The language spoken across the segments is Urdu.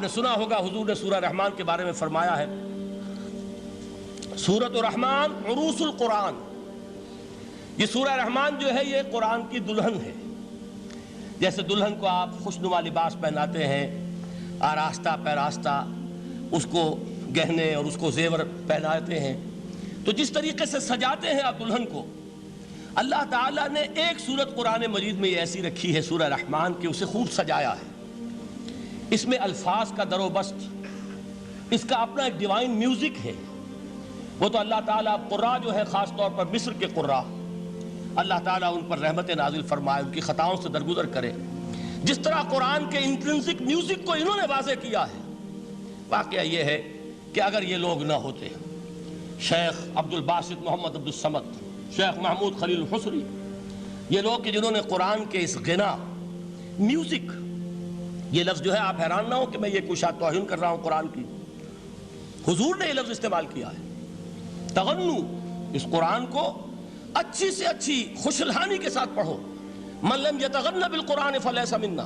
نے سنا ہوگا حضور نے سورہ رحمان کے بارے میں فرمایا ہے، سورۃ الرحمن عروس القرآن، یہ سورہ رحمان جو ہے یہ قرآن کی دلہن ہے۔ جیسے دلہن کو آپ خوشنما لباس پہناتے ہیں، آراستہ پیراستہ اس کو گہنے اور اس کو زیور پہناتے ہیں، تو جس طریقے سے سجاتے ہیں آپ دلہن کو، اللہ تعالیٰ نے ایک سورت قرآن مجید میں یہ ایسی رکھی ہے سورہ رحمان کہ اسے خوب سجایا ہے۔ اس میں الفاظ کا در و بست، اس کا اپنا ایک ڈیوائن میوزک ہے۔ وہ تو اللہ تعالیٰ قراء جو ہے خاص طور پر مصر کے قراء، اللہ تعالیٰ ان پر رحمت نازل فرمائے، ان کی خطاؤں سے درگزر کرے۔ جس طرح قرآن کے انٹرنسک میوزک کو انہوں نے واضح کیا ہے، واقعہ یہ ہے کہ اگر یہ لوگ نہ ہوتے، شیخ عبد الباسط محمد عبد الصمد، شیخ محمود خلیل الحصری، یہ لوگ کہ جنہوں نے قرآن کے اس غنا میوزک، یہ لفظ جو ہے آپ حیران نہ ہو کہ میں یہ کوئی شاید توہین کر رہا ہوں قرآن کی، حضور نے یہ لفظ استعمال کیا ہے، تغنو، اس قرآن کو اچھی سے اچھی خوشلہانی کے ساتھ پڑھو۔ من لم یتغن بالقرآن فلیس منا،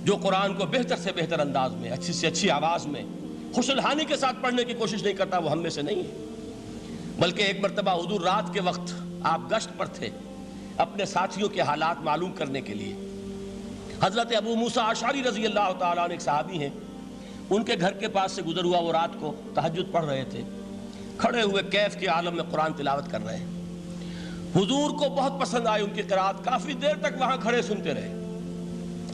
جو قرآن کو بہتر سے بہتر انداز میں، اچھی سے اچھی آواز میں، خوشلہانی کے ساتھ پڑھنے کی کوشش نہیں کرتا، وہ ہم میں سے نہیں ہے۔ بلکہ ایک مرتبہ حضور رات کے وقت آپ گشت پر تھے اپنے ساتھیوں کے حالات معلوم کرنے کے لیے۔ حضرت ابو موسیٰ اشعری رضی اللہ تعالیٰ عنہ ایک صحابی ہیں، ان کے گھر کے پاس سے گزر ہوا، وہ رات کو تہجد پڑھ رہے تھے، کھڑے ہوئے کیف کے عالم میں قرآن تلاوت کر رہے ہیں۔ حضور کو بہت پسند آئی ان کی قرات، کافی دیر تک وہاں کھڑے سنتے رہے۔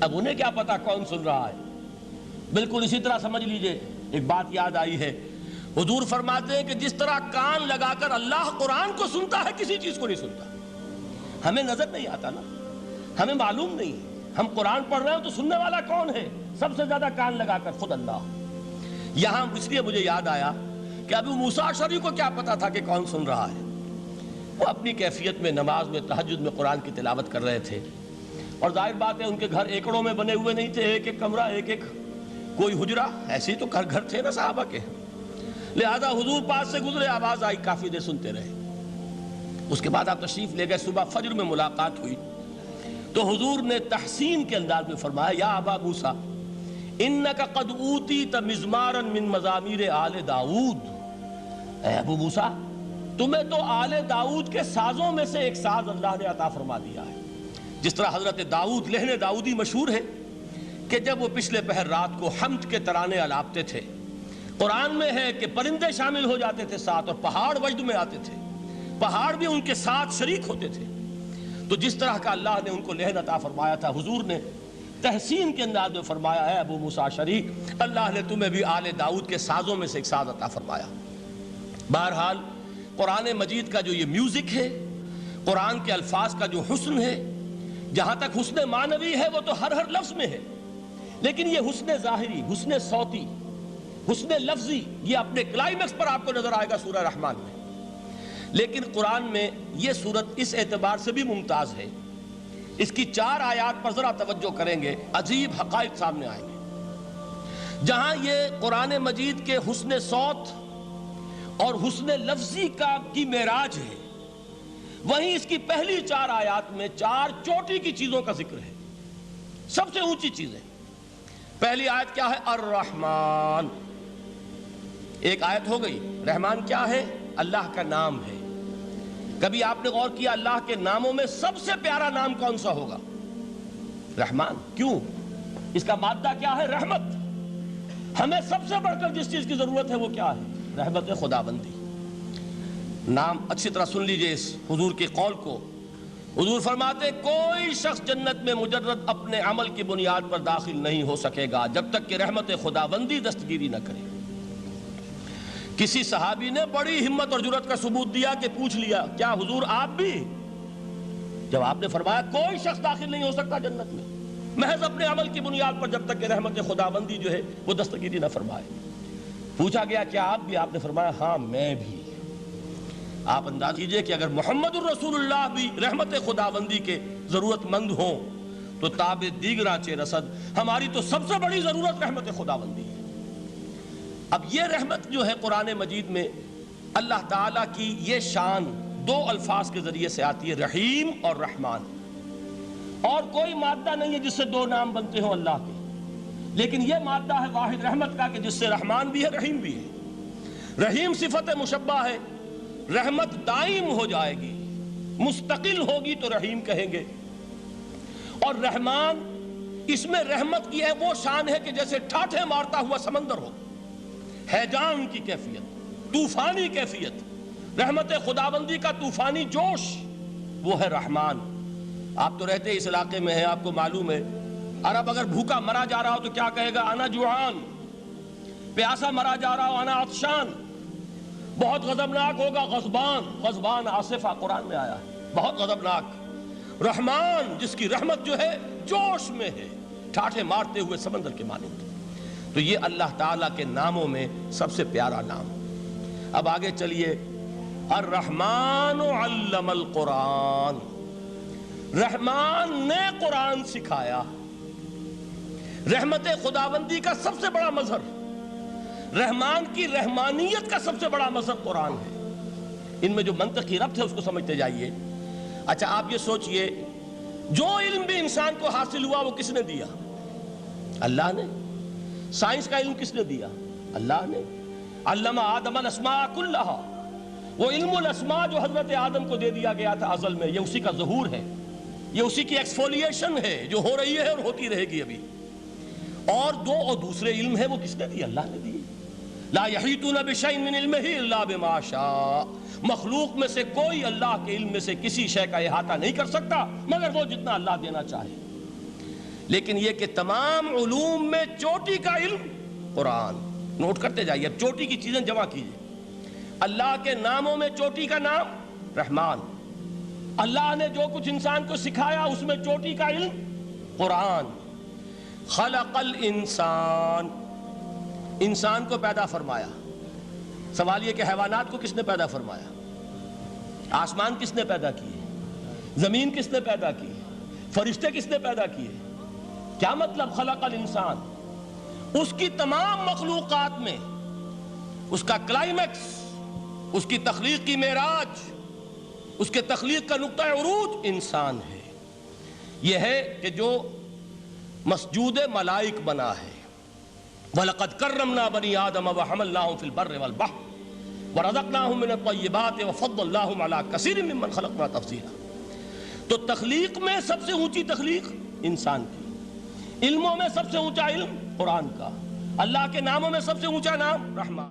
اب انہیں کیا پتا کون سن رہا ہے، بالکل اسی طرح سمجھ لیجئے ایک بات یاد آئی ہے، حضور فرماتے ہیں کہ جس طرح کان لگا کر اللہ قرآن کو سنتا ہے کسی چیز کو نہیں سنتا۔ ہمیں نظر نہیں آتا نا، ہمیں معلوم نہیں ہے، ہم قرآن پڑھ رہے ہیں تو سننے والا کون ہے؟ سب سے زیادہ کان لگا کر خود اللہ۔ یہاں اس لیے مجھے یاد آیا کہ ابو موسیٰ اشعری کو کیا پتا تھا کہ کون سن رہا ہے، وہ اپنی کیفیت میں نماز میں تہجد میں قرآن کی تلاوت کر رہے تھے، اور ظاہر بات ہے ان کے گھر ایکڑوں میں بنے ہوئے نہیں تھے، ایک ایک کمرہ، ایک ایک کوئی حجرہ، ایسے ہی تو گھر تھے نا صحابہ کے، لہذا حضور پاس سے گزرے، آواز آئی، کافی دیر سنتے رہے۔ اس کے بعد آپ تشریف لے گئے، صبح فجر میں ملاقات ہوئی تو حضور نے تحسین کے انداز میں فرمایا، یا ابا موسیٰ انک قد اوتیت مزمارا من مزامیر آل داؤد، اے ابو موسیٰ تمہیں تو آل داؤد کے سازوں میں سے ایک ساز اللہ نے عطا فرما دیا ہے۔ جس طرح حضرت داؤد، لہن داؤدی مشہور ہے کہ جب وہ پچھلے پہر رات کو حمد کے ترانے الاپتے تھے، قرآن میں ہے کہ پرندے شامل ہو جاتے تھے ساتھ، اور پہاڑ وجد میں آتے تھے، پہاڑ بھی ان کے ساتھ شریک ہوتے تھے۔ تو جس طرح کا اللہ نے ان کو لہن عطا فرمایا تھا، حضور نے تحسین کے انداز میں فرمایا، ہے ابو موسیٰ اشعری اللہ نے تمہیں بھی آل داؤد کے سازوں میں سے ایک ساز عطا فرمایا۔ بہرحال قرآن مجید کا جو یہ میوزک ہے، قرآن کے الفاظ کا جو حسن ہے، جہاں تک حسن معنوی ہے وہ تو ہر لفظ میں ہے، لیکن یہ حسن ظاہری، حسن صوتی، حسن لفظی، یہ اپنے کلائمیکس پر آپ کو نظر آئے گا سورہ رحمان میں۔ لیکن قرآن میں یہ سورت اس اعتبار سے بھی ممتاز ہے، اس کی 4 آیات پر ذرا توجہ کریں گے، عجیب حقائق سامنے آئیں گے۔ جہاں یہ قرآن مجید کے حسن صوت اور حسن لفظی کی معراج ہے، وہیں اس کی پہلی 4 آیات میں 4 چوٹی کی چیزوں کا ذکر ہے، سب سے اونچی چیزیں۔ پہلی آیت کیا ہے؟ الرحمن، ایک آیت ہو گئی۔ رحمان کیا ہے؟ اللہ کا نام ہے۔ کبھی آپ نے غور کیا اللہ کے ناموں میں سب سے پیارا نام کون سا ہوگا؟ رحمان۔ کیوں؟ اس کا مادہ کیا ہے؟ رحمت۔ ہمیں سب سے بڑھ کر جس چیز کی ضرورت ہے وہ کیا ہے؟ رحمت خداوندی۔ نام اچھی طرح سن لیجئے اس حضور کے قول کو۔ حضور فرماتے کوئی شخص جنت میں مجرد اپنے عمل کی بنیاد پر داخل نہیں ہو سکے گا جب تک کہ رحمت خداوندی دستگیری نہ کرے۔ کسی صحابی نے بڑی ہمت اور جرأت کا ثبوت دیا کہ پوچھ لیا، کیا حضور آپ بھی؟ جب آپ نے فرمایا کوئی شخص داخل نہیں ہو سکتا جنت میں محض اپنے عمل کی بنیاد پر جب تک کہ رحمت خداوندی جو ہے وہ دستگیری نہ فرمائے۔ پوچھا گیا کیا آپ بھی؟ آپ نے فرمایا ہاں میں بھی۔ آپ انداز کیجئے کہ اگر محمد الرسول اللہ بھی رحمت خداوندی کے ضرورت مند ہوں تو تاب دیگراں چے رسد، ہماری تو سب سے بڑی ضرورت رحمت خداوندی ہے۔ اب یہ رحمت جو ہے قرآن مجید میں اللہ تعالیٰ کی یہ شان 2 الفاظ کے ذریعے سے آتی ہے، رحیم اور رحمان۔ اور کوئی مادہ نہیں ہے جس سے 2 نام بنتے ہوں اللہ کے۔ لیکن یہ مادہ ہے واحد رحمت کا کہ جس سے رحمان بھی ہے رحیم بھی ہے۔ رحیم صفت مشبہ ہے، رحمت دائم ہو جائے گی، مستقل ہوگی تو رحیم کہیں گے، اور رحمان اس میں رحمت کی ہے وہ شان ہے کہ جیسے ٹھاٹھے مارتا ہوا سمندر ہو، ہیجان کی کیفیت، طوفانی کیفیت، رحمت خداوندی کا طوفانی جوش، وہ ہے رحمان۔ آپ تو رہتے اس علاقے میں ہیں، آپ کو معلوم ہے عرب اگر بھوکا مرا جا رہا ہو تو کیا کہے گا؟ انا جوعان۔ پیاسا مرا جا رہا ہو انا عطشان۔ بہت غضبناک ہوگا غضبان، غضبان آصفہ قرآن میں آیا ہے، بہت غضبناک۔ رحمان جس کی رحمت جو ہے جوش میں ہے، ٹھاٹھے مارتے ہوئے سمندر کے مانند۔ تو یہ اللہ تعالیٰ کے ناموں میں سب سے پیارا نام۔ اب آگے چلیے، الرحمن علم القرآن، رحمان نے قرآن سکھایا۔ رحمت خداوندی کا سب سے بڑا مظہر، رحمان کی رحمانیت کا سب سے بڑا مظہر قرآن ہے۔ ان میں جو منطقی ربط ہے اس کو سمجھتے جائیے۔ اچھا آپ یہ سوچئے، جو علم بھی انسان کو حاصل ہوا وہ کس نے دیا؟ اللہ نے۔ سائنس کا علم کس نے دیا؟ اللہ نے۔ علم آدم الاسماء کلہا، وہ علم الاسماء جو حضرت آدم کو دے دیا گیا تھا ازل میں، یہ اسی کا ظہور ہے، یہ اسی کی ایکسفولیشن ہے جو ہو رہی ہے اور ہوتی رہے گی ابھی۔ اور دوسرے علم ہے وہ کس نے دی؟ اللہ نے دی۔ لا یحیطون بشیء من علمہ الا بما شاء، مخلوق میں سے کوئی اللہ کے علم میں سے کسی شے کا احاطہ نہیں کر سکتا مگر وہ جتنا اللہ دینا چاہے۔ لیکن یہ کہ تمام علوم میں چوٹی کا علم قرآن، نوٹ کرتے جائیے، اب چوٹی کی چیزیں جمع کیجئے۔ اللہ کے ناموں میں چوٹی کا نام رحمان، اللہ نے جو کچھ انسان کو سکھایا اس میں چوٹی کا علم قرآن۔ خلق الانسان، انسان کو پیدا فرمایا۔ سوال یہ کہ حیوانات کو کس نے پیدا فرمایا؟ آسمان کس نے پیدا کیے؟ زمین کس نے پیدا کی؟ فرشتے کس نے پیدا کیے؟ کیا مطلب خلق الانسان؟ اس کی تمام مخلوقات میں اس کا کلائمیکس، اس کی تخلیق کی معراج، اس کے تخلیق کا نقطہ عروج انسان ہے۔ یہ ہے کہ جو مسجود ملائک بنا ہے۔ وَلَقَدْ كَرَّمْنَا بَنِي آدَمَ وَحَمَلْنَاهُمْ فِي الْبَرِّ وَالْبَحْرِ وَرَزَقْنَاهُمْ مِنَ الطَّيِّبَاتِ وَفَضَّلْنَاهُمْ عَلَى كَثِيرٍ مِّمَّنْ خَلَقْنَا تَفْضِيلًا۔ تو تخلیق میں سب سے اونچی تخلیق انسان کی، علموں میں سب سے اونچا علم قرآن کا، اللہ کے ناموں میں سب سے اونچا نام رحمان۔